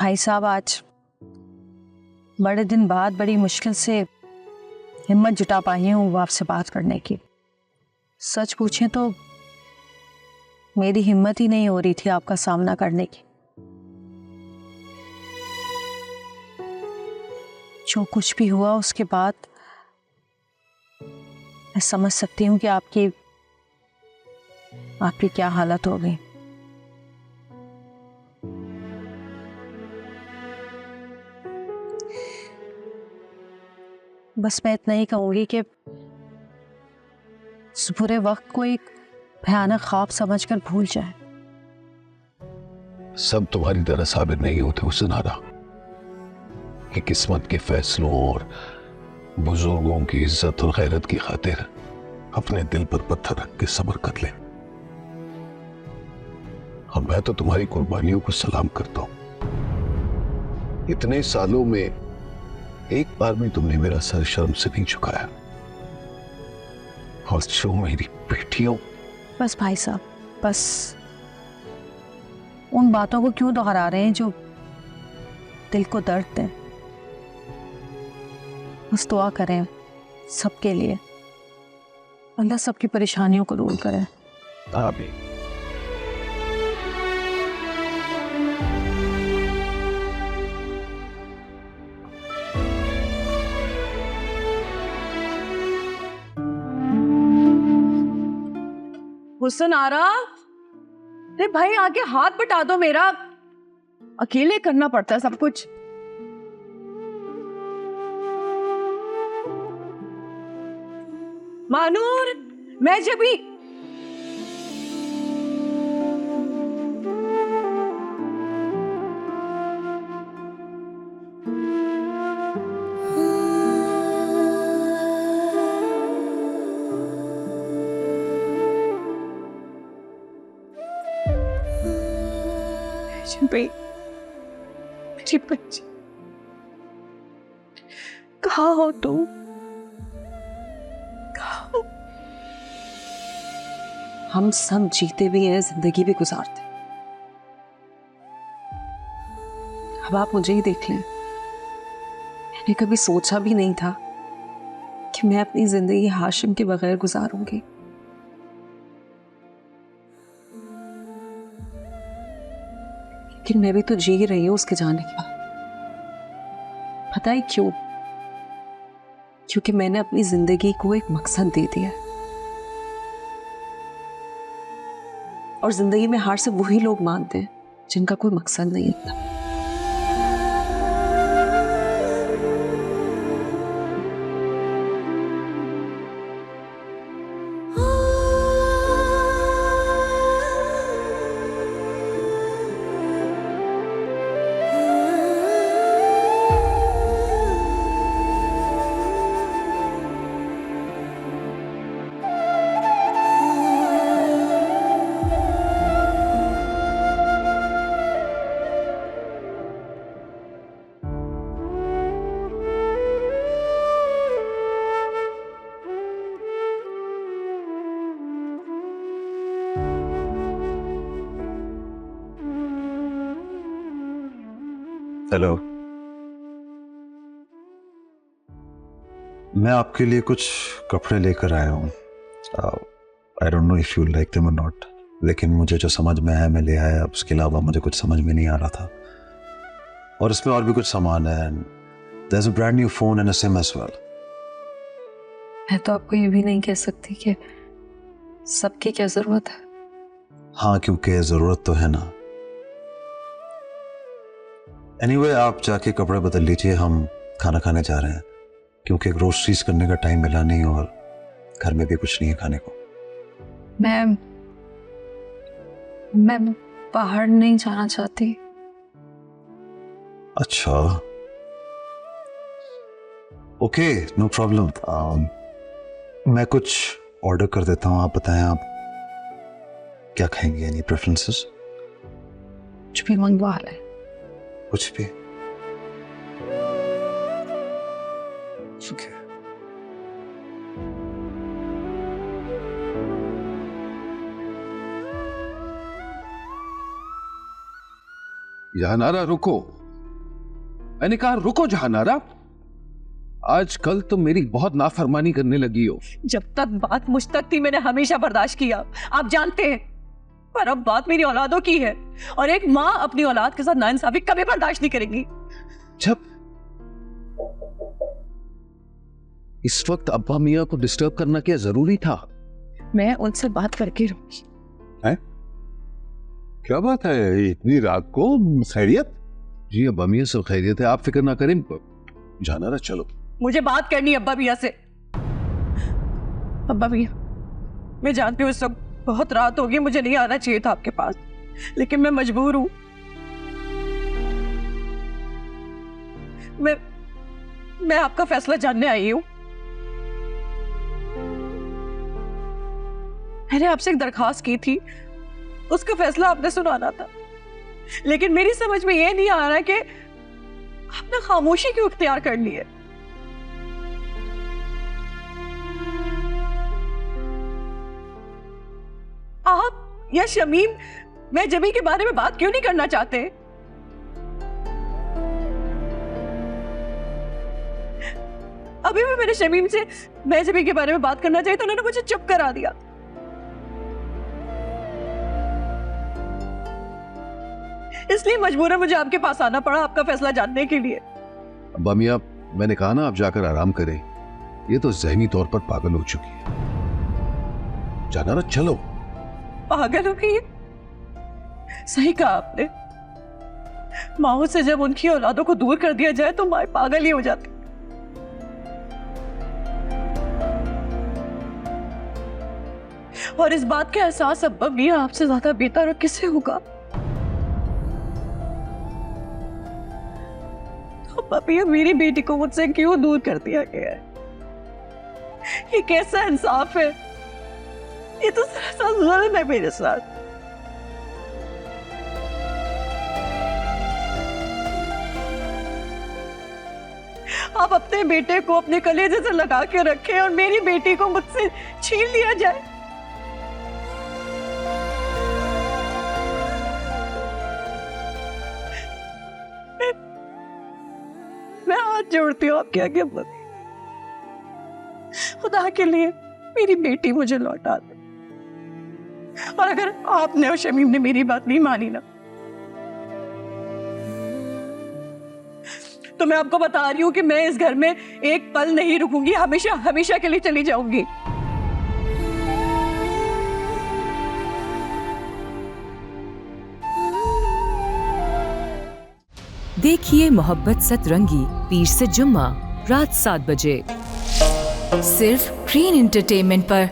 भाई साहब, आज बड़े दिन बाद बड़ी मुश्किल से हिम्मत जुटा पाई हूँ वो आपसे बात करने की। सच पूछें तो मेरी हिम्मत ही नहीं हो रही थी आपका सामना करने की। जो कुछ भी हुआ उसके बाद मैं समझ सकती हूँ कि आपकी क्या हालत हो गई। बस मैं इतना ही कहूंगी कि इस बुरे वक्त को एक भयानक ख्वाब समझकर भूल जाए। सब तुम्हारी तरह साबित नहीं होते हुस्न आरा, कि किस्मत के फैसलों और बुजुर्गों की इज्जत और गैरत की खातिर अपने दिल पर पत्थर रख के सब्र कर ले। और मैं तो तुम्हारी कुर्बानियों को सलाम करता हूं। इतने सालों में एक बार भी तुमने मेरा सर शर्म से नहीं झुकाया। और जो मेरी बेटियों। बस भाई साहब, बस उन बातों को क्यों दोहरा रहे हैं जो दिल को दर्द दें। बस दुआ करें सबके लिए, अल्लाह सबकी परेशानियों को दूर करे। आमीन। हुस्न आरा, अरे भाई आके हाथ बटा दो मेरा, अकेले करना पड़ता है सब कुछ। मानूर, मैं जब भी मेरी बच्ची, कहाँ हो तुम? कहाँ हो? हम सब जीते भी हैं, जिंदगी भी गुजारते हैं। अब आप मुझे ही देख लें। मैंने कभी सोचा भी नहीं था कि मैं अपनी जिंदगी हाशिम के बगैर गुजारूंगी। लेकिन मैं भी तो जी रही हूं उसके जाने के बाद। पता है क्यों? क्योंकि मैंने अपनी जिंदगी को एक मकसद दे दिया है। और जिंदगी में हार से वही लोग मानते हैं जिनका कोई मकसद नहीं होता। हेलो, मैं आपके लिए कुछ कपड़े लेकर आया हूँ। I don't know if you like them और नॉट, लेकिन मुझे जो समझ में आया मैं ले आया। उसके अलावा मुझे कुछ समझ में नहीं आ रहा था। और इसमें और भी कुछ सामान है। There is a brand new phone and a sim as well. मैं तो आपको ये भी नहीं कह सकती कि सबकी क्या जरूरत है। हाँ, क्योंकि जरूरत तो है ना। एनीवे, आप जाके कपड़े बदल लीजिए, हम खाना खाने जा रहे हैं, क्योंकि ग्रोसरीज करने का टाइम मिला नहीं और घर में भी कुछ नहीं है खाने को। मैं बाहर नहीं जाना चाहती। अच्छा, ओके, नो प्रॉब्लम। मैं कुछ ऑर्डर कर देता हूँ। आप बताएं, आप क्या खाएंगे? Any preferences? कुछ भी मंगवा ले। कुछ भी? Okay. यानारा रुको, मैंने कहा रुको जहानारा, आजकल तुम मेरी बहुत नाफरमानी करने लगी हो। जब तक बात मुझ तक थी मैंने हमेशा बर्दाश्त किया, आप जानते हैं। पर अब बात मेरी औलादों की है और एक माँ अपनी औलाद के साथ नाइंसाफी कभी बर्दाश्त नहीं करेगी। जब इस वक्त अब्बा मियाँ को डिस्टर्ब करना क्या जरूरी था? मैं उनसे बात करके रहूंगी। क्या बात है, इतनी रात को? खैरियत? जी अब्बा मियाँ सब खैरियत है, आप फिक्र ना करें। जहानारा चलो। मुझे बात करनी है अब्बा भैया से। अब्बा भैया, मैं जानती हूँ इस वक्त बहुत रात होगी, मुझे नहीं आना चाहिए था आपके पास, लेकिन मैं मजबूर हूं। मैं आपका फैसला जानने आई हूं। मैंने आपसे एक दरखास्त की थी, उसका फैसला आपने सुनाना था, लेकिन मेरी समझ में यह नहीं आ रहा कि आपने खामोशी क्यों इख्तियार कर ली है। आप या शमीम मैं जमी के बारे में बात क्यों नहीं करना चाहते? अभी भी मैंने शमीम से मैं जमी के बारे में बात करना चाहिए तो उन्होंने मुझे चुप करा दिया। इसलिए मजबूरन मुझे आपके पास आना पड़ा आपका फैसला जानने के लिए। अब्बा मियाँ, मैंने कहा ना आप जाकर आराम करें, ये तो जहनी तौर पर पागल हो चुकी है। जहानारा चलो। पागल हो गई? सही कहा आपने, माओ से जब उनकी औलादों को दूर कर दिया जाए तो माए पागल ही हो जाती। और इस बात का एहसास अब्बा मियां आपसे ज्यादा बेहतर और किसे होगा? अब्बा मियां, मेरी बेटी को मुझसे क्यों दूर कर दिया गया है? ये कैसा इंसाफ है? ये तो सरासर जुल्म है मेरे साथ। आप अपने बेटे को अपने कलेजे से लगा के रखें और मेरी बेटी को मुझसे छीन लिया जाए। मैं हाथ जोड़ती हूँ आपके आगे, खुदा के लिए मेरी बेटी मुझे लौटा दे। और अगर आपने और शमीम ने मेरी बात नहीं मानी ना, तो मैं आपको बता रही हूं कि मैं इस घर में एक पल नहीं रुकूंगी, हमेशा हमेशा के लिए चली जाऊंगी। देखिए मोहब्बत सतरंगी पीर से जुम्मा रात 7 बजे सिर्फ ग्रीन एंटरटेनमेंट पर।